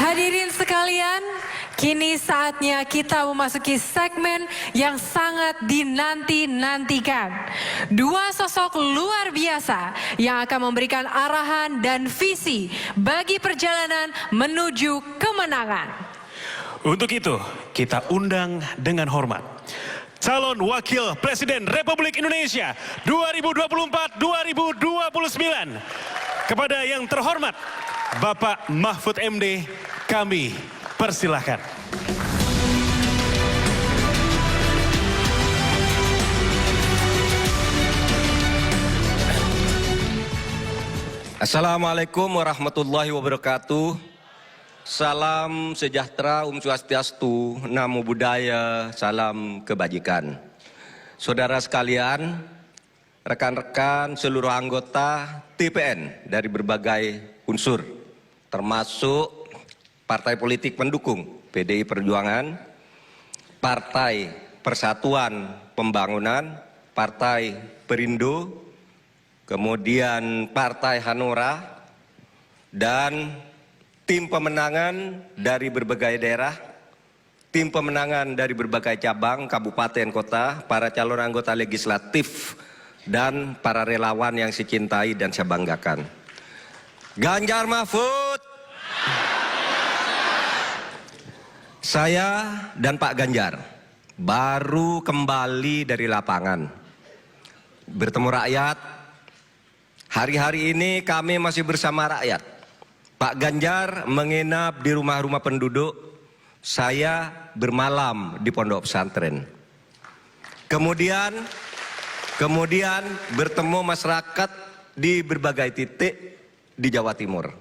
Hadirin sekalian, kini saatnya kita memasuki segmen yang sangat dinanti-nantikan. Dua sosok luar biasa yang akan memberikan arahan dan visi bagi perjalanan menuju kemenangan. Untuk itu, kita undang dengan hormat calon Wakil Presiden Republik Indonesia 2024-2029. Kepada yang terhormat Bapak Mahfud MD, kami persilahkan. Assalamualaikum warahmatullahi wabarakatuh. Salam sejahtera, Swastiastu, Namo Buddhaya, salam kebajikan. Saudara sekalian, rekan-rekan seluruh anggota TPN dari berbagai unsur, termasuk partai politik pendukung PDI Perjuangan, Partai Persatuan Pembangunan, Partai Perindo, kemudian Partai Hanura, dan tim pemenangan dari berbagai daerah, tim pemenangan dari berbagai cabang, kabupaten, kota, para calon anggota legislatif, dan para relawan yang saya cintai dan saya banggakan. Ganjar Mahfud, saya dan Pak Ganjar baru kembali dari lapangan, bertemu rakyat. Hari-hari ini kami masih bersama rakyat. Pak Ganjar menginap di rumah-rumah penduduk, saya bermalam di pondok pesantren. Kemudian bertemu masyarakat di berbagai titik di Jawa Timur.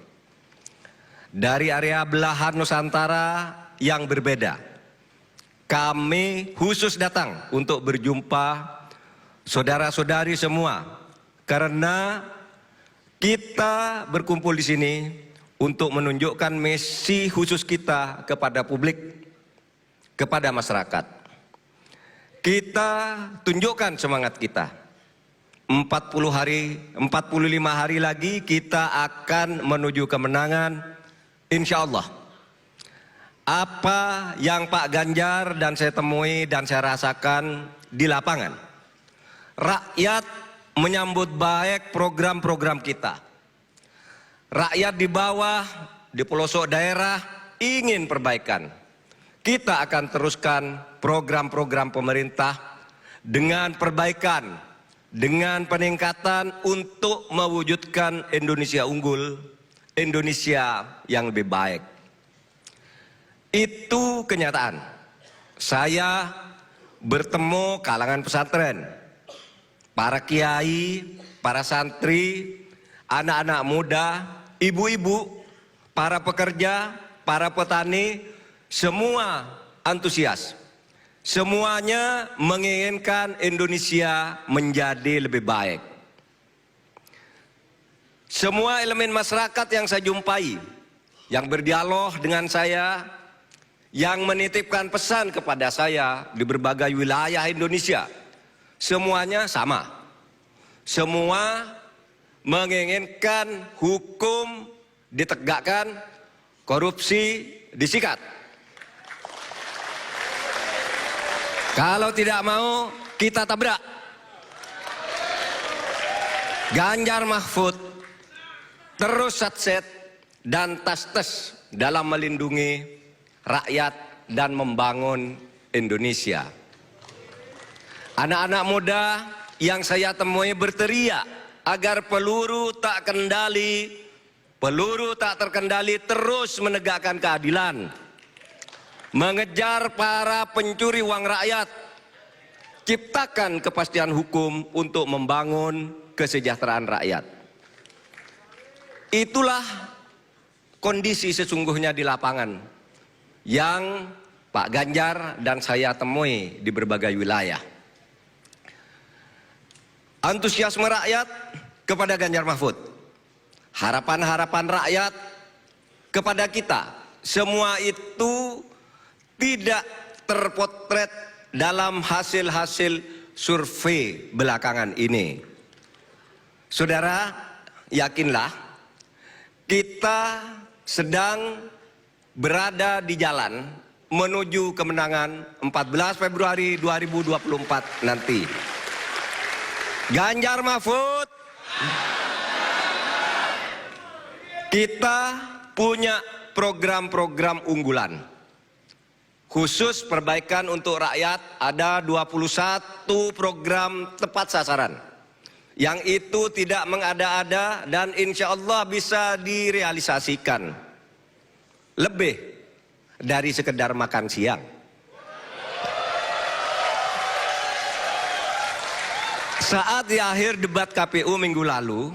Dari area belahan Nusantara yang berbeda, kami khusus datang untuk berjumpa saudara-saudari semua, karena kita berkumpul di sini untuk menunjukkan misi khusus kita kepada publik, kepada masyarakat. Kita tunjukkan semangat kita. 45 hari lagi kita akan menuju kemenangan, insya Allah. Apa yang Pak Ganjar dan saya temui dan saya rasakan di lapangan, rakyat menyambut baik program-program kita. Rakyat di bawah, di pelosok daerah ingin perbaikan. Kita akan teruskan program-program pemerintah dengan perbaikan, dengan peningkatan untuk mewujudkan Indonesia unggul, Indonesia yang lebih baik. Itu kenyataan. Saya bertemu kalangan pesantren, para kiai, para santri, anak-anak muda, ibu-ibu, para pekerja, para petani, semua antusias. Semuanya menginginkan Indonesia menjadi lebih baik. Semua elemen masyarakat yang saya jumpai, yang berdialog dengan saya, yang menitipkan pesan kepada saya di berbagai wilayah Indonesia, semuanya sama. Semua menginginkan hukum ditegakkan, korupsi disikat. Kalau tidak mau, kita tabrak. Ganjar Mahfud terus satset dan tas-tes dalam melindungi rakyat dan membangun Indonesia. Anak-anak muda yang saya temui berteriak agar peluru tak terkendali terus menegakkan keadilan, mengejar para pencuri uang rakyat, ciptakan kepastian hukum untuk membangun kesejahteraan rakyat. Itulah kondisi sesungguhnya di lapangan yang Pak Ganjar dan saya temui di berbagai wilayah. Antusiasme rakyat kepada Ganjar Mahfud, harapan-harapan rakyat kepada kita, semua itu tidak terpotret dalam hasil-hasil survei belakangan ini. Saudara, yakinlah kita sedang berada di jalan menuju kemenangan 14 Februari 2024 nanti. Ganjar Mahfud, kita punya program-program unggulan. Khusus perbaikan untuk rakyat ada 21 program tepat sasaran. Yang itu tidak mengada-ada dan insya Allah bisa direalisasikan. Lebih dari sekedar makan siang. Saat di akhir debat KPU minggu lalu,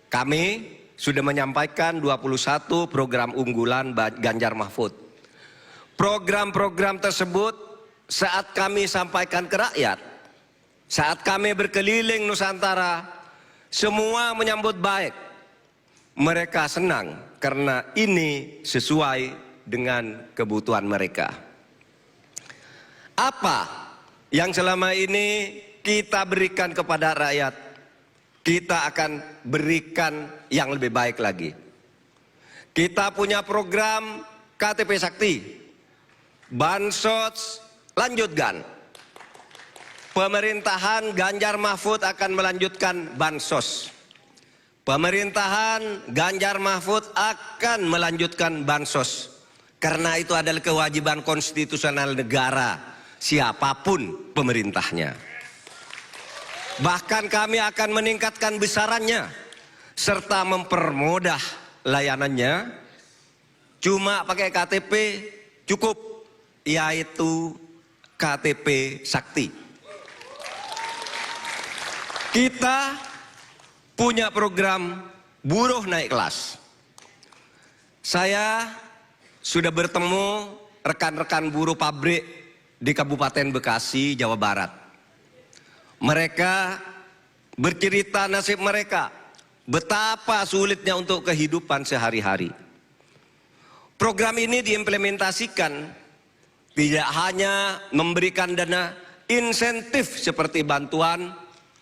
kami sudah menyampaikan 21 program unggulan Ganjar Mahfud. Program-program tersebut saat kami sampaikan ke rakyat, saat kami berkeliling Nusantara, semua menyambut baik. Mereka senang karena ini sesuai dengan kebutuhan mereka. Apa yang selama ini kita berikan kepada rakyat, kita akan berikan yang lebih baik lagi. Kita punya program KTP Sakti, Bansos lanjutkan. Pemerintahan Ganjar Mahfud akan melanjutkan Bansos. Pemerintahan Ganjar Mahfud akan melanjutkan Bansos. Karena itu adalah kewajiban konstitusional negara, siapapun pemerintahnya. Bahkan kami akan meningkatkan besarannya, serta mempermudah layanannya. Cuma pakai KTP cukup, yaitu KTP Sakti. Kita punya program buruh naik kelas. Saya sudah bertemu rekan-rekan buruh pabrik di Kabupaten Bekasi, Jawa Barat. Mereka bercerita nasib mereka, betapa sulitnya untuk kehidupan sehari-hari. Program ini diimplementasikan tidak hanya memberikan dana insentif seperti bantuan,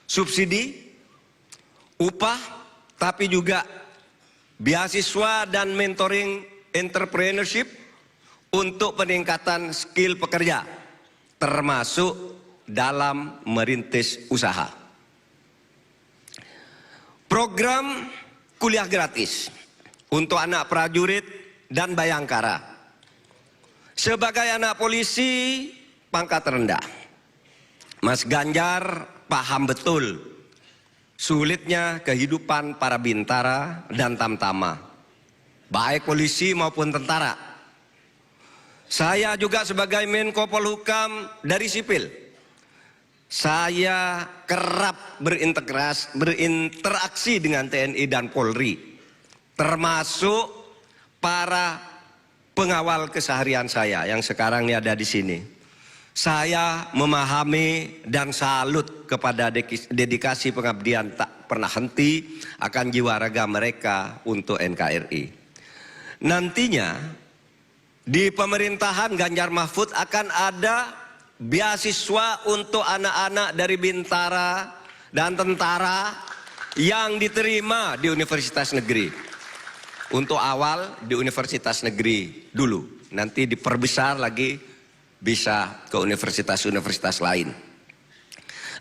subsidi, upah, tapi juga beasiswa dan mentoring entrepreneurship untuk peningkatan skill pekerja, termasuk dalam merintis usaha. Program kuliah gratis untuk anak prajurit dan bayangkara. Sebagai anak polisi pangkat rendah, Mas Ganjar paham betul sulitnya kehidupan para bintara dan tamtama, baik polisi maupun tentara. Saya juga sebagai Menko Polhukam dari sipil, saya kerap berinteraksi dengan TNI dan Polri, termasuk para pengawal keseharian saya yang sekarang ini ada di sini. Saya memahami dan salut kepada dedikasi pengabdian tak pernah henti akan jiwa raga mereka untuk NKRI. Nantinya di pemerintahan Ganjar Mahfud akan ada beasiswa untuk anak-anak dari bintara dan tentara yang diterima di universitas negeri. Untuk awal di universitas negeri dulu, nanti diperbesar lagi bisa ke universitas-universitas lain.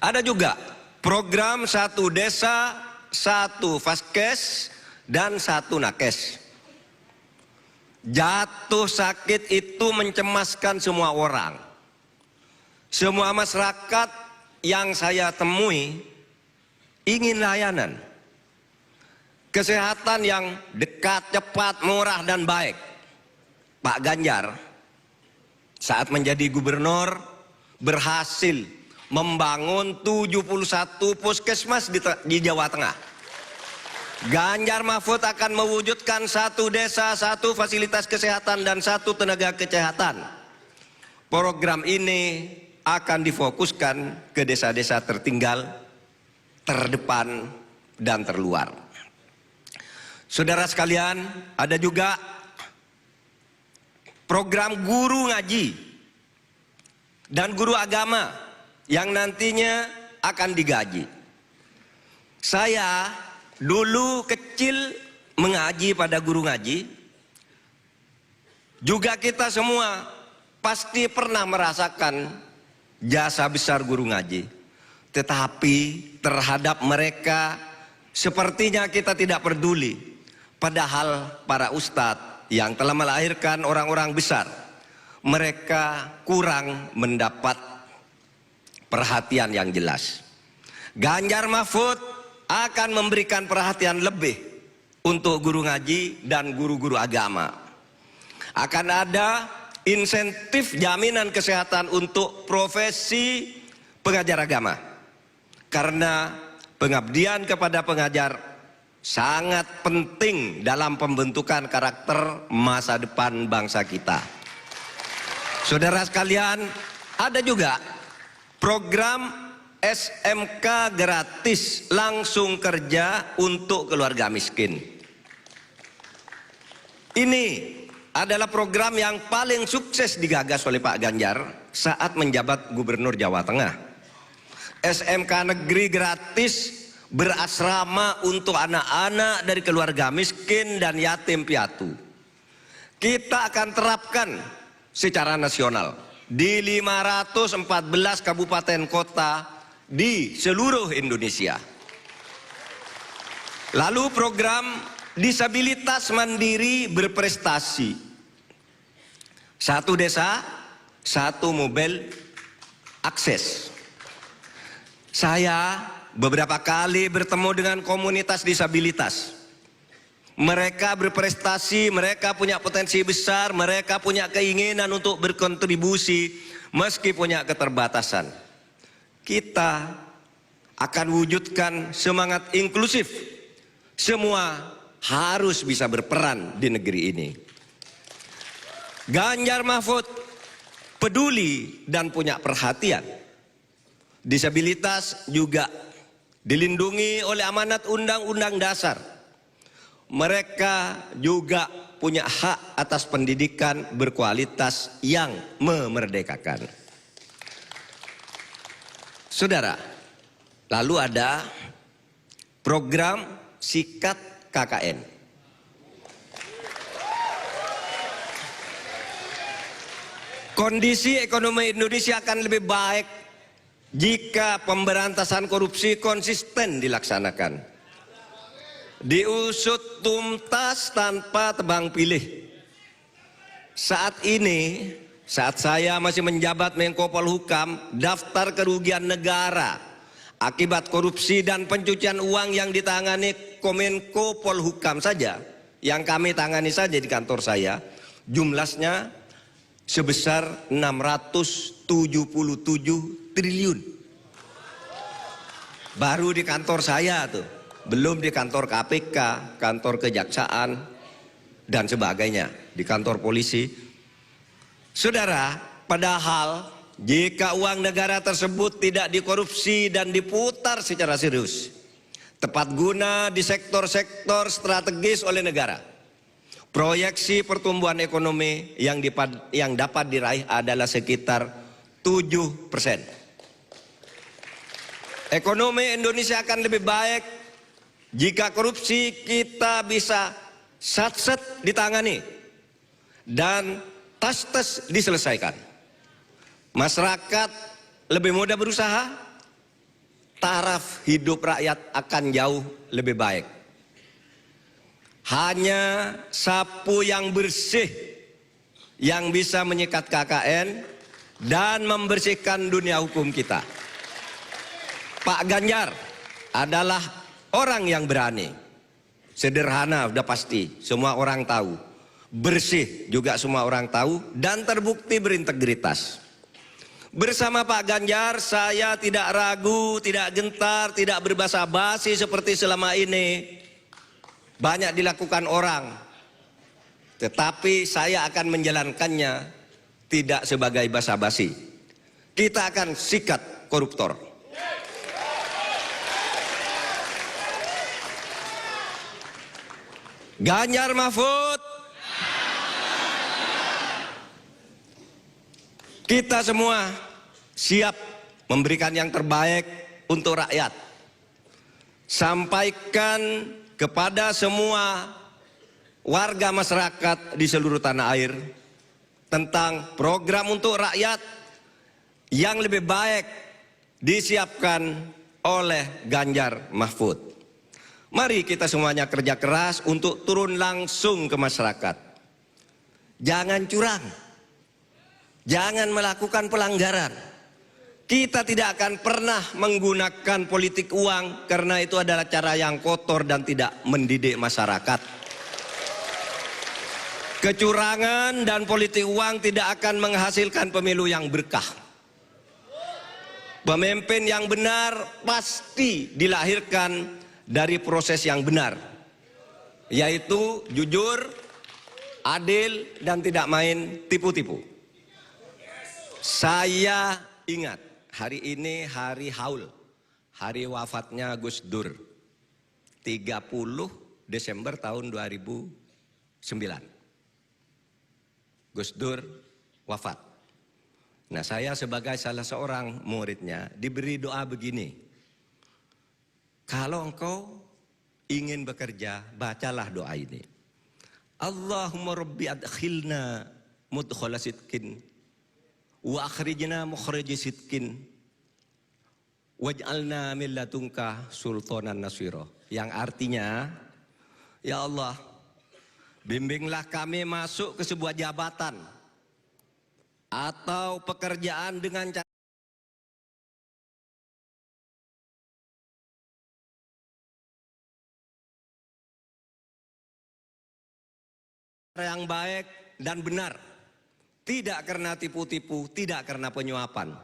Ada juga program 1 desa, 1 vaskes, dan 1 nakes. Jatuh sakit itu mencemaskan semua orang. Semua masyarakat yang saya temui ingin layanan kesehatan yang dekat, cepat, murah, dan baik. Pak Ganjar saat menjadi gubernur berhasil membangun 71 puskesmas di Jawa Tengah. Ganjar Mahfud akan mewujudkan 1 desa, 1 fasilitas kesehatan, dan 1 tenaga kesehatan. Program ini akan difokuskan ke desa-desa tertinggal, terdepan, dan terluar. Saudara sekalian, ada juga program guru ngaji dan guru agama yang nantinya akan digaji. Saya dulu kecil mengaji pada guru ngaji, Juga kita semua pasti pernah merasakan jasa besar guru ngaji. Tetapi terhadap mereka sepertinya kita tidak peduli. Padahal para ustadz yang telah melahirkan orang-orang besar, mereka kurang mendapat perhatian yang jelas. Ganjar Mahfud akan memberikan perhatian lebih untuk guru ngaji dan guru-guru agama. Akan ada insentif jaminan kesehatan untuk profesi pengajar agama. Karena pengabdian kepada pengajar sangat penting dalam pembentukan karakter masa depan bangsa kita. Saudara sekalian, ada juga program SMK gratis langsung kerja untuk keluarga miskin. Ini adalah program yang paling sukses digagas oleh Pak Ganjar saat menjabat Gubernur Jawa Tengah. SMK negeri gratis berasrama untuk anak-anak dari keluarga miskin dan yatim piatu. Kita akan terapkan secara nasional di 514 kabupaten kota di seluruh Indonesia. Lalu program disabilitas mandiri berprestasi. Satu desa, satu mobil akses. Saya beberapa kali bertemu dengan komunitas disabilitas. Mereka berprestasi, mereka punya potensi besar, mereka punya keinginan untuk berkontribusi meski punya keterbatasan. Kita akan wujudkan semangat inklusif. Semua harus bisa berperan di negeri ini. Ganjar Mahfud peduli dan punya perhatian. Disabilitas juga dilindungi oleh amanat Undang-Undang Dasar. Mereka juga punya hak atas pendidikan berkualitas yang memerdekakan. Saudara, lalu ada program Sikat KKN. Kondisi ekonomi Indonesia akan lebih baik jika pemberantasan korupsi konsisten dilaksanakan. Diusut tuntas tanpa tebang pilih. Saat ini, saat saya masih menjabat Menko Polhukam, daftar kerugian negara akibat korupsi dan pencucian uang yang ditangani Komenko Polhukam saja, yang kami tangani saja di kantor saya, jumlahnya sebesar 677 triliun. Baru di kantor saya tuh, belum di kantor KPK, kantor kejaksaan, dan sebagainya, di kantor polisi. Saudara, padahal jika uang negara tersebut tidak dikorupsi dan diputar secara serius, tepat guna di sektor-sektor strategis oleh negara, proyeksi pertumbuhan ekonomi yang dapat diraih adalah sekitar 7%. Ekonomi Indonesia akan lebih baik jika korupsi kita bisa sat-set ditangani dan tas-tas diselesaikan. Masyarakat lebih mudah berusaha, taraf hidup rakyat akan jauh lebih baik. Hanya sapu yang bersih yang bisa menyikat KKN dan membersihkan dunia hukum kita. Pak Ganjar adalah orang yang berani. Sederhana udah pasti, semua orang tahu. Bersih juga semua orang tahu dan terbukti berintegritas. Bersama Pak Ganjar saya tidak ragu, tidak gentar, tidak berbasa-basi seperti selama ini banyak dilakukan orang. Tetapi saya akan menjalankannya tidak sebagai basa-basi. Kita akan sikat koruptor. Ganjar Mahfud, kita semua siap memberikan yang terbaik untuk rakyat. Sampaikan kepada semua warga masyarakat di seluruh tanah air tentang program untuk rakyat yang lebih baik disiapkan oleh Ganjar Mahfud. Mari kita semuanya kerja keras untuk turun langsung ke masyarakat. Jangan curang, jangan melakukan pelanggaran. Kita tidak akan pernah menggunakan politik uang karena itu adalah cara yang kotor dan tidak mendidik masyarakat. Kecurangan dan politik uang tidak akan menghasilkan pemilu yang berkah. Pemimpin yang benar pasti dilahirkan dari proses yang benar, yaitu jujur, adil, dan tidak main tipu-tipu. Saya ingat hari ini hari haul, hari wafatnya Gus Dur, 30 Desember tahun 2009. Gus Dur wafat. Nah, saya sebagai salah seorang muridnya diberi doa begini. Kalau engkau ingin bekerja, bacalah doa ini. Allahumma rabbi adkhilna mudkhala sidqin wa akhrijna mukhrij sidqin waj'alna min ladunka sultanan nasira. Yang artinya, ya Allah, bimbinglah kami masuk ke sebuah jabatan atau pekerjaan dengan cara yang baik dan benar, tidak karena tipu-tipu, tidak karena penyuapan.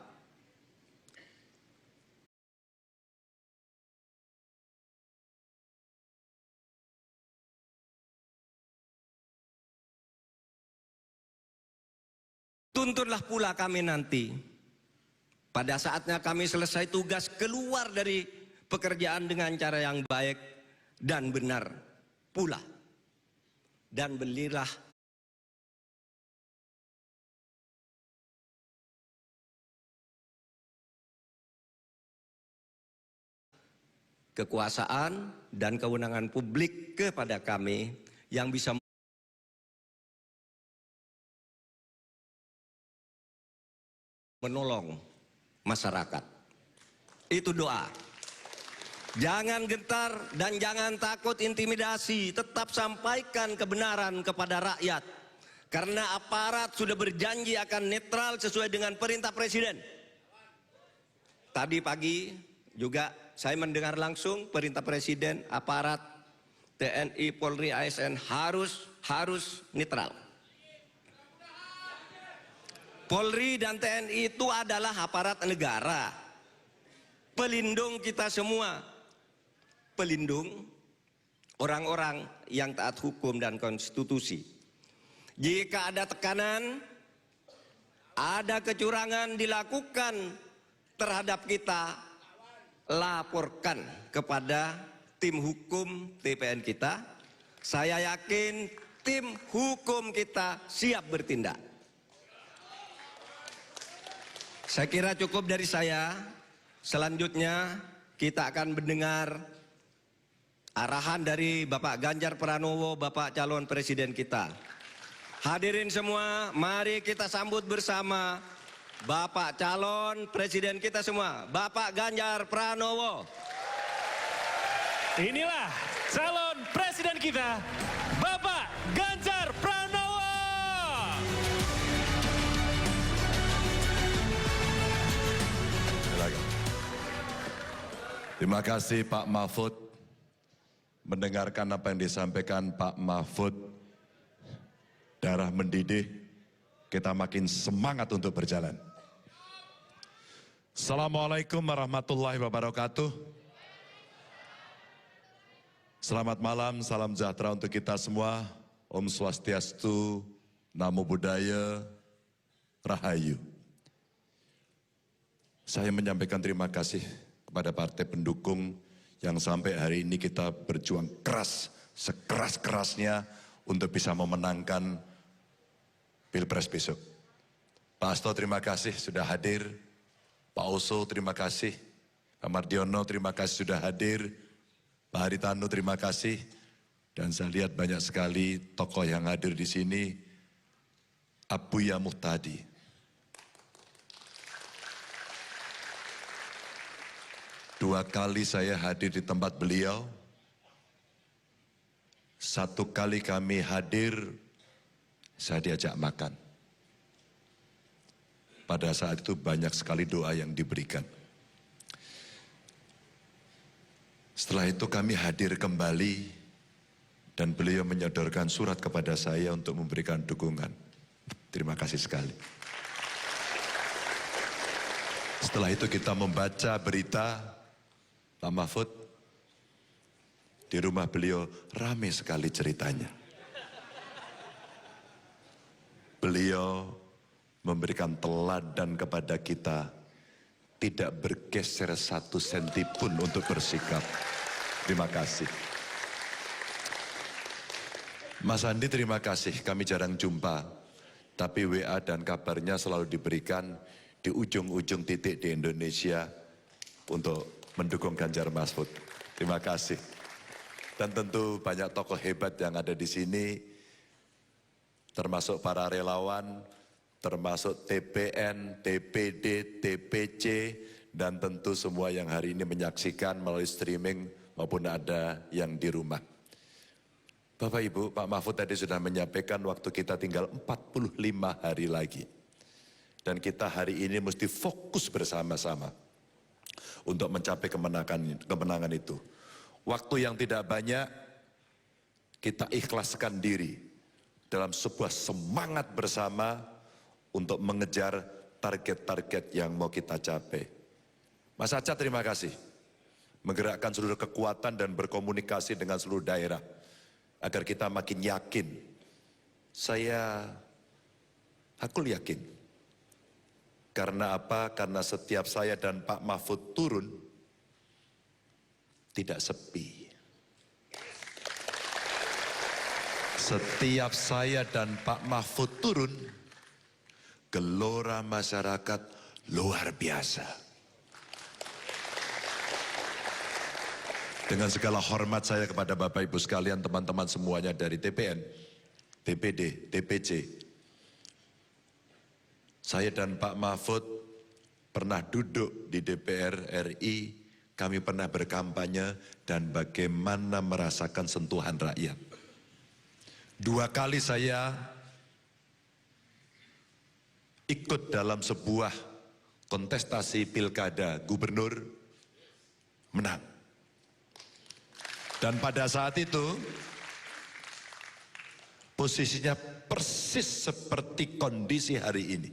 Tuntunlah pula kami nanti, pada saatnya kami selesai tugas, keluar dari pekerjaan dengan cara yang baik dan benar pula. Dan belilah kekuasaan dan kewenangan publik kepada kami yang bisa menolong masyarakat. Itu doa. Jangan gentar dan jangan takut intimidasi, tetap sampaikan kebenaran kepada rakyat. Karena aparat sudah berjanji akan netral sesuai dengan perintah Presiden. Tadi pagi juga saya mendengar langsung perintah Presiden, aparat TNI, Polri, ASN harus netral. Polri dan TNI itu adalah aparat negara, pelindung kita semua, pelindung orang-orang yang taat hukum dan konstitusi. Jika ada tekanan, ada kecurangan dilakukan terhadap kita, laporkan kepada tim hukum TPN kita. Saya yakin tim hukum kita siap bertindak. Saya kira cukup dari saya. Selanjutnya kita akan mendengar arahan dari Bapak Ganjar Pranowo, Bapak calon presiden kita. Hadirin semua, mari kita sambut bersama Bapak calon presiden kita semua, Bapak Ganjar Pranowo. Inilah calon presiden kita, Bapak Ganjar Pranowo. Terima kasih Pak Mahfud. Mendengarkan apa yang disampaikan Pak Mahfud, darah mendidih, kita makin semangat untuk berjalan. Assalamualaikum warahmatullahi wabarakatuh. Selamat malam, salam sejahtera untuk kita semua. Om Swastiastu, Namo Buddhaya, Rahayu. Saya menyampaikan terima kasih kepada partai pendukung yang sampai hari ini kita berjuang keras, sekeras-kerasnya untuk bisa memenangkan Pilpres besok. Pak Hasto terima kasih sudah hadir, Pak Oso terima kasih, Pak Mardiono terima kasih sudah hadir, Pak Haritanu terima kasih, dan saya lihat banyak sekali tokoh yang hadir di sini. Abuya Muhtadi. Dua kali saya hadir di tempat beliau. Satu kali kami hadir, saya diajak makan. Pada saat itu banyak sekali doa yang diberikan. Setelah itu kami hadir kembali dan beliau menyodorkan surat kepada saya untuk memberikan dukungan. Terima kasih sekali. Setelah itu kita membaca berita Pak Mahfud. Di rumah beliau ramai sekali ceritanya. Beliau memberikan teladan kepada kita, tidak bergeser 1 senti pun untuk bersikap. Terima kasih. Mas Andi terima kasih, kami jarang jumpa. Tapi WA dan kabarnya selalu diberikan di ujung-ujung titik di Indonesia untuk mendukung Ganjar Mahfud. Terima kasih. Dan tentu banyak tokoh hebat yang ada di sini, termasuk para relawan, termasuk TPN, TPD, TPC, dan tentu semua yang hari ini menyaksikan melalui streaming maupun ada yang di rumah. Bapak Ibu, Pak Mahfud tadi sudah menyampaikan waktu kita tinggal 45 hari lagi. Dan kita hari ini mesti fokus bersama-sama untuk mencapai kemenangan itu. Waktu yang tidak banyak, kita ikhlaskan diri dalam sebuah semangat bersama untuk mengejar target-target yang mau kita capai. Mas Aca terima kasih, menggerakkan seluruh kekuatan dan berkomunikasi dengan seluruh daerah, agar kita makin yakin. Aku yakin. Karena apa? Karena setiap saya dan Pak Mahfud turun, tidak sepi. Setiap saya dan Pak Mahfud turun, gelora masyarakat luar biasa. Dengan segala hormat saya kepada Bapak Ibu sekalian, teman-teman semuanya dari TPN, TPD, TPC. Saya dan Pak Mahfud pernah duduk di DPR RI, kami pernah berkampanye dan bagaimana merasakan sentuhan rakyat. 2 kali saya ikut dalam sebuah kontestasi pilkada gubernur, menang. Dan pada saat itu, posisinya persis seperti kondisi hari ini.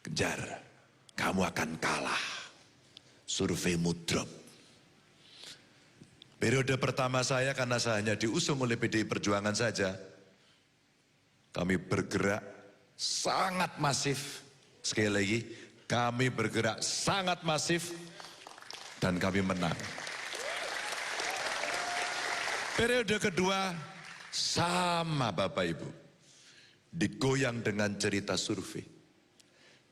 Ganjar, kamu akan kalah. Surveimu drop. Periode pertama saya, karena saya hanya diusung oleh PDI Perjuangan saja, kami bergerak sangat masif. Sekali lagi, kami bergerak sangat masif dan kami menang. Periode kedua sama Bapak Ibu, digoyang dengan cerita survei.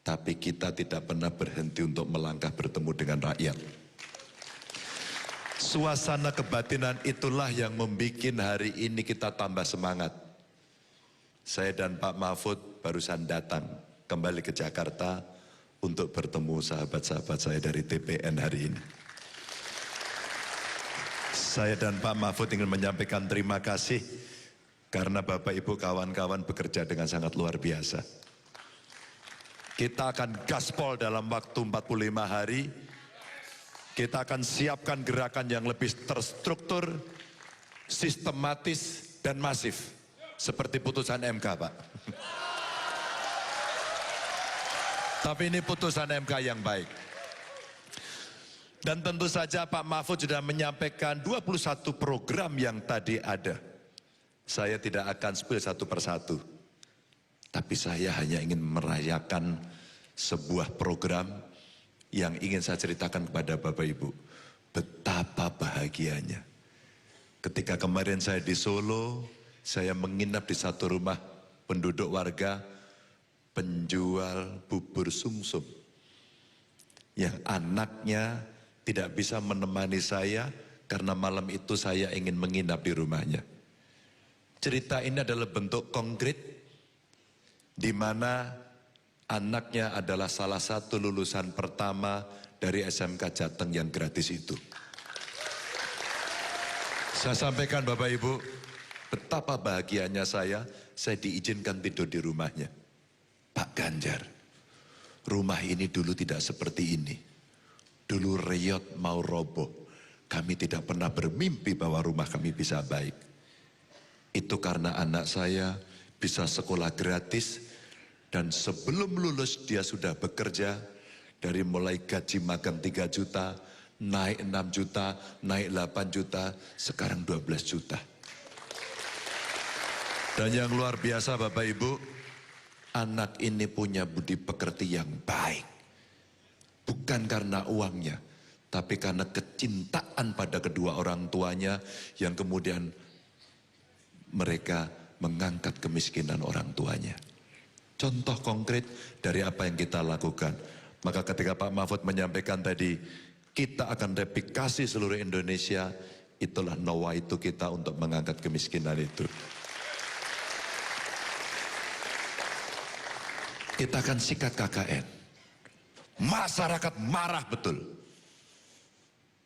Tapi kita tidak pernah berhenti untuk melangkah bertemu dengan rakyat. Suasana kebatinan itulah yang membuat hari ini kita tambah semangat. Saya dan Pak Mahfud barusan datang kembali ke Jakarta untuk bertemu sahabat-sahabat saya dari TPN hari ini. Saya dan Pak Mahfud ingin menyampaikan terima kasih karena Bapak Ibu kawan-kawan bekerja dengan sangat luar biasa. Kita akan gaspol dalam waktu 45 hari. Kita akan siapkan gerakan yang lebih terstruktur, sistematis, dan masif. Seperti putusan MK, Pak. Tapi ini putusan MK yang baik. Dan tentu saja Pak Mahfud sudah menyampaikan 21 program yang tadi ada. Saya tidak akan spill satu persatu. Tapi saya hanya ingin merayakan sebuah program yang ingin saya ceritakan kepada Bapak Ibu. Betapa bahagianya. Ketika kemarin saya di Solo, saya menginap di satu rumah penduduk warga penjual bubur sumsum. Yang anaknya tidak bisa menemani saya karena malam itu saya ingin menginap di rumahnya. Cerita ini adalah bentuk konkret di mana anaknya adalah salah satu lulusan pertama dari SMK Jateng yang gratis itu. Saya sampaikan Bapak Ibu, betapa bahagianya saya diizinkan tidur di rumahnya. Pak Ganjar, rumah ini dulu tidak seperti ini. Dulu reyot mau roboh. Kami tidak pernah bermimpi bahwa rumah kami bisa baik. Itu karena anak saya bisa sekolah gratis dan sebelum lulus dia sudah bekerja dari mulai gaji magang 3 juta, naik 6 juta, naik 8 juta, sekarang 12 juta. Dan yang luar biasa Bapak Ibu, anak ini punya budi pekerti yang baik. Bukan karena uangnya, tapi karena kecintaan pada kedua orang tuanya yang kemudian mereka mengangkat kemiskinan orang tuanya. Contoh konkret dari apa yang kita lakukan. Maka ketika Pak Mahfud menyampaikan tadi, kita akan replikasi seluruh Indonesia, itulah nawaitu kita untuk mengangkat kemiskinan itu. Kita akan sikat KKN. Masyarakat marah betul.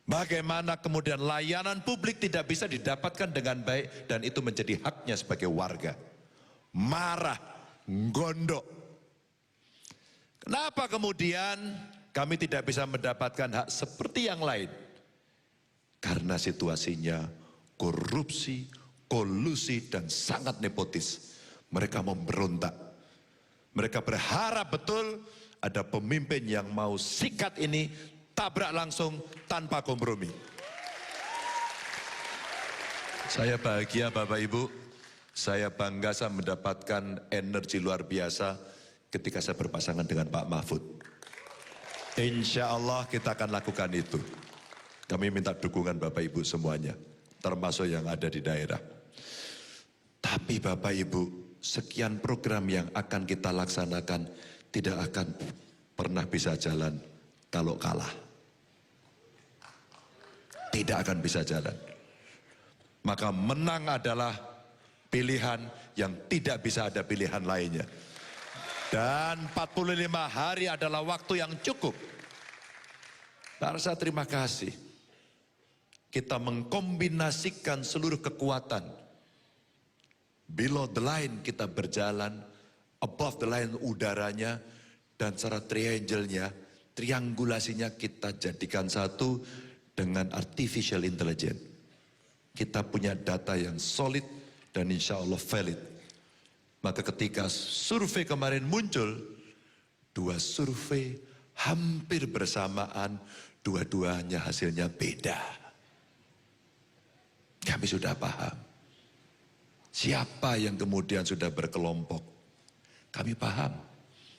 Bagaimana kemudian layanan publik tidak bisa didapatkan dengan baik dan itu menjadi haknya sebagai warga. Marah, gondok. Kenapa kemudian kami tidak bisa mendapatkan hak seperti yang lain? Karena situasinya korupsi, kolusi dan sangat nepotis. Mereka memberontak. Mereka berharap betul ada pemimpin yang mau sikat ini, tabrak langsung tanpa kompromi. Saya bahagia Bapak Ibu, saya bangga saya mendapatkan energi luar biasa ketika saya berpasangan dengan Pak Mahfud. Insya Allah kita akan lakukan itu. Kami minta dukungan Bapak Ibu semuanya, termasuk yang ada di daerah. Tapi Bapak Ibu, sekian program yang akan kita laksanakan tidak akan pernah bisa jalan kalau kalah. Tidak akan bisa jalan. Maka menang adalah pilihan yang tidak bisa ada pilihan lainnya. Dan 45 hari adalah waktu yang cukup. Saya terima kasih. Kita mengkombinasikan seluruh kekuatan. Below the line kita berjalan, above the line udaranya, dan secara triangle-nya, triangulasinya kita jadikan satu dengan artificial intelligence. Kita punya data yang solid dan insya Allah valid. Maka ketika survei kemarin muncul, 2 survei hampir bersamaan, dua-duanya hasilnya beda. Kami sudah paham. Siapa yang kemudian sudah berkelompok? Kami paham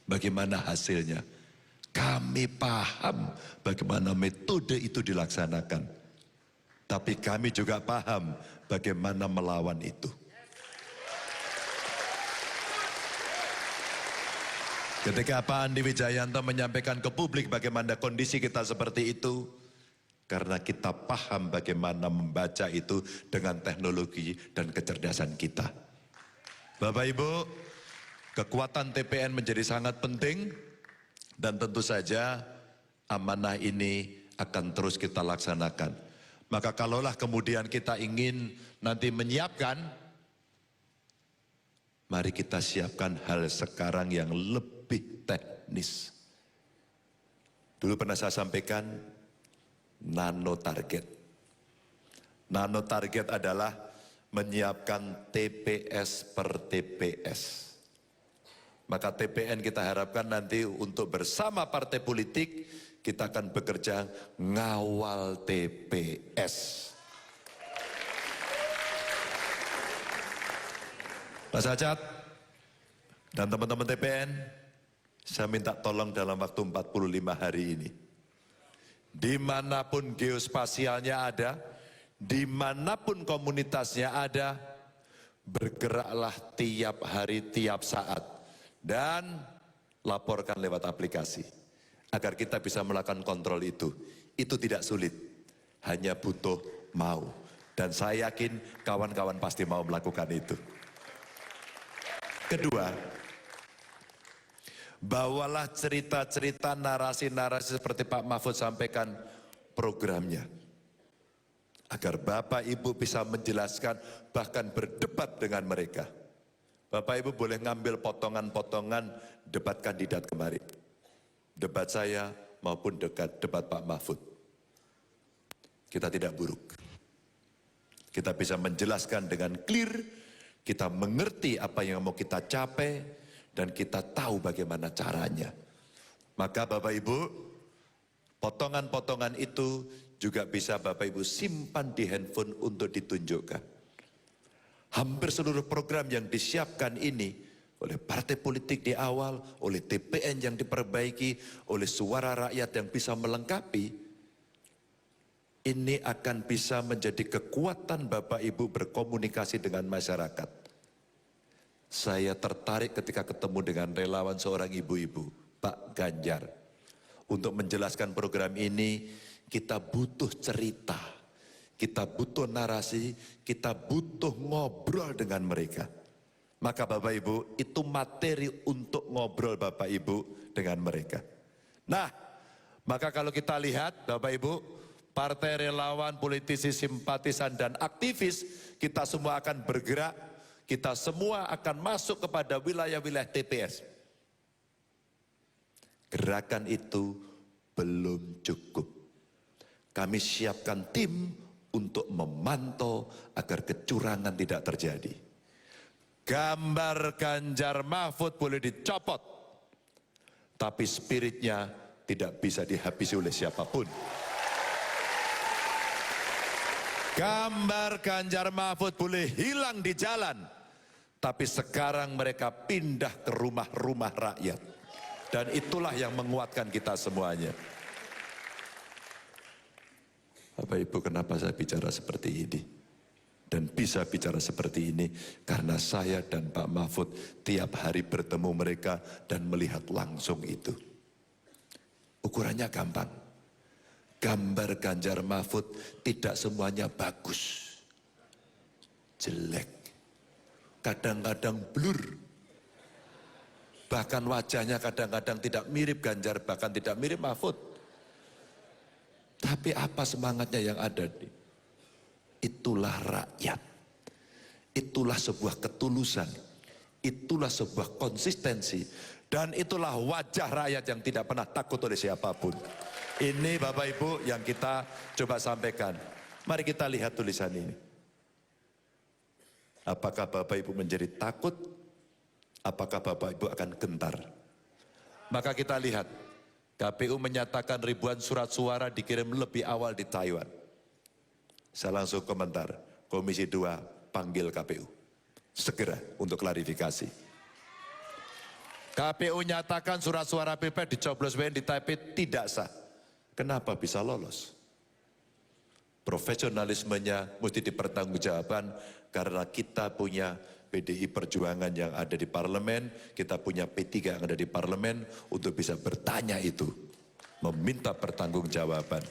bagaimana hasilnya. Kami paham bagaimana metode itu dilaksanakan. Tapi kami juga paham bagaimana melawan itu. Ketika Pak Andi Wijayanto menyampaikan ke publik bagaimana kondisi kita seperti itu, karena kita paham bagaimana membaca itu dengan teknologi dan kecerdasan kita. Bapak Ibu, kekuatan TPN menjadi sangat penting dan tentu saja amanah ini akan terus kita laksanakan. Maka kalaulah kemudian kita ingin nanti menyiapkan, mari kita siapkan hal sekarang yang lebih teknis. Dulu pernah saya sampaikan, nano target. Nano target adalah menyiapkan TPS per TPS. Maka TPN kita harapkan nanti untuk bersama partai politik kita akan bekerja ngawal TPS. Mas Ajat dan teman-teman TPN, saya minta tolong dalam waktu 45 hari ini. Dimanapun geospasialnya ada, dimanapun komunitasnya ada, bergeraklah tiap hari, tiap saat. Dan laporkan lewat aplikasi. Agar kita bisa melakukan kontrol itu. Itu tidak sulit. Hanya butuh mau. Dan saya yakin kawan-kawan pasti mau melakukan itu. Kedua, bawalah cerita-cerita, narasi-narasi seperti Pak Mahfud sampaikan programnya. Agar Bapak Ibu bisa menjelaskan, bahkan berdebat dengan mereka. Bapak Ibu boleh ngambil potongan-potongan debat kandidat kemarin. Debat saya maupun debat Pak Mahfud. Kita tidak buruk. Kita bisa menjelaskan dengan clear, kita mengerti apa yang mau kita capai, dan kita tahu bagaimana caranya. Maka Bapak Ibu, potongan-potongan itu juga bisa Bapak Ibu simpan di handphone untuk ditunjukkan. Hampir seluruh program yang disiapkan ini oleh partai politik di awal, oleh TPN yang diperbaiki, oleh suara rakyat yang bisa melengkapi, ini akan bisa menjadi kekuatan Bapak Ibu berkomunikasi dengan masyarakat. Saya tertarik ketika ketemu dengan relawan seorang ibu-ibu, Pak Ganjar. Untuk menjelaskan program ini, kita butuh cerita, kita butuh narasi, kita butuh ngobrol dengan mereka. Maka Bapak Ibu, itu materi untuk ngobrol Bapak Ibu dengan mereka. Nah, maka kalau kita lihat Bapak Ibu, partai relawan, politisi, simpatisan, dan aktivis, kita semua akan bergerak, kita semua akan masuk kepada wilayah-wilayah TPS. Gerakan itu belum cukup. Kami siapkan tim untuk memantau agar kecurangan tidak terjadi. Gambar Ganjar Mahfud boleh dicopot, tapi spiritnya tidak bisa dihabisi oleh siapapun. Gambar Ganjar Mahfud boleh hilang di jalan, tapi sekarang mereka pindah ke rumah-rumah rakyat. Dan itulah yang menguatkan kita semuanya. Bapak Ibu, kenapa saya bicara seperti ini? Dan bisa bicara seperti ini karena saya dan Pak Mahfud tiap hari bertemu mereka dan melihat langsung itu. Ukurannya gampang. Gambar Ganjar Mahfud tidak semuanya bagus, jelek, kadang-kadang blur, bahkan wajahnya kadang-kadang tidak mirip Ganjar, bahkan tidak mirip Mahfud. Tapi apa semangatnya yang ada? Itulah rakyat, itulah sebuah ketulusan, itulah sebuah konsistensi, dan itulah wajah rakyat yang tidak pernah takut oleh siapapun. Ini Bapak Ibu yang kita coba sampaikan. Mari kita lihat tulisan ini. Apakah Bapak Ibu menjadi takut? Apakah Bapak Ibu akan gentar? Maka kita lihat, KPU menyatakan ribuan surat suara dikirim lebih awal di Taiwan. Saya langsung komentar, Komisi 2 panggil KPU. Segera untuk klarifikasi. KPU nyatakan surat suara Pilpres dicoblos WN di Taipei tidak sah. Kenapa bisa lolos? Profesionalismenya mesti dipertanggungjawabkan karena kita punya PDI Perjuangan yang ada di parlemen, kita punya P3 yang ada di parlemen untuk bisa bertanya itu, meminta pertanggungjawaban.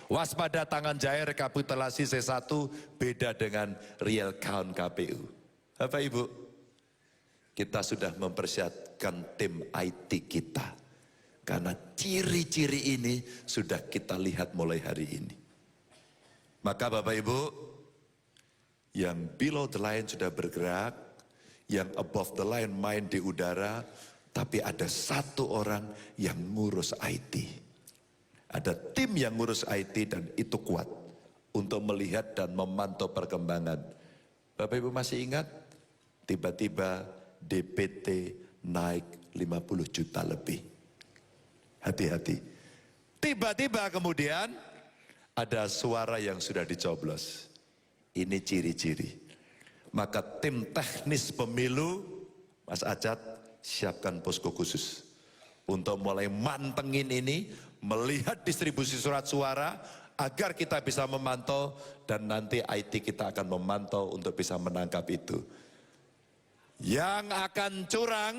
Waspada tangan jahir rekapitulasi C1 beda dengan real count KPU. Bapak Ibu, kita sudah mempersiapkan tim IT kita. Karena ciri-ciri ini sudah kita lihat mulai hari ini. Maka Bapak Ibu, yang below the line sudah bergerak, yang above the line main di udara, tapi ada satu orang yang ngurus IT. Ada tim yang ngurus IT dan itu kuat untuk melihat dan memantau perkembangan. Bapak Ibu masih ingat? Tiba-tiba DPT naik 50 juta lebih. Hati-hati. Tiba-tiba kemudian ada suara yang sudah dicoblos. Ini ciri-ciri. Maka tim teknis pemilu, Mas Acat, siapkan posko khusus. Untuk mulai mantengin ini, melihat distribusi surat suara, agar kita bisa memantau, dan nanti IT kita akan memantau untuk bisa menangkap itu. Yang akan curang,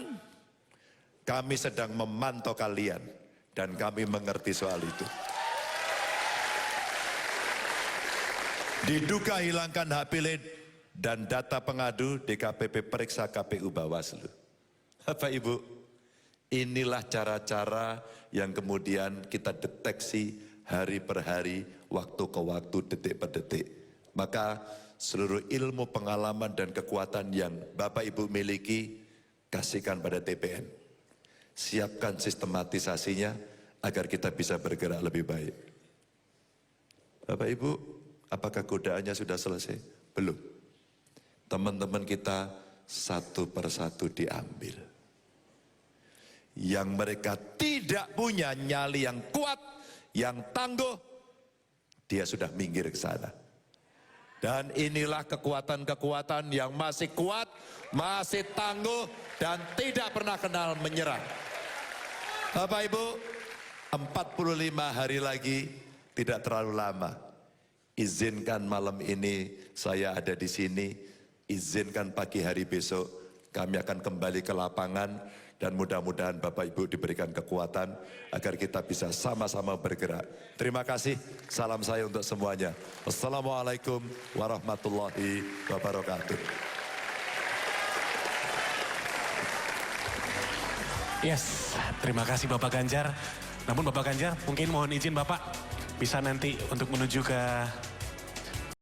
kami sedang memantau kalian. Dan kami mengerti soal itu. Diduga hilangkan hak pilih dan data pengadu DKPP periksa KPU Bawaslu. Bapak Ibu, inilah cara-cara yang kemudian kita deteksi hari per hari, waktu ke waktu, detik per detik. Maka seluruh ilmu, pengalaman, dan kekuatan yang Bapak Ibu miliki, kasihkan pada TPN. Siapkan sistematisasinya agar kita bisa bergerak lebih baik. Bapak Ibu, apakah godaannya sudah selesai? Belum. Teman-teman kita satu persatu diambil. Yang mereka tidak punya nyali yang kuat, yang tangguh, dia sudah minggir ke sana. Dan inilah kekuatan-kekuatan yang masih kuat, masih tangguh, dan tidak pernah kenal menyerah. Bapak Ibu, 45 hari lagi tidak terlalu lama. Izinkan malam ini saya ada di sini, izinkan pagi hari besok kami akan kembali ke lapangan, dan mudah-mudahan Bapak Ibu diberikan kekuatan agar kita bisa sama-sama bergerak. Terima kasih, salam saya untuk semuanya. Wassalamualaikum warahmatullahi wabarakatuh. Yes, terima kasih Bapak Ganjar. Namun Bapak Ganjar, mungkin mohon izin Bapak bisa nanti untuk menuju ke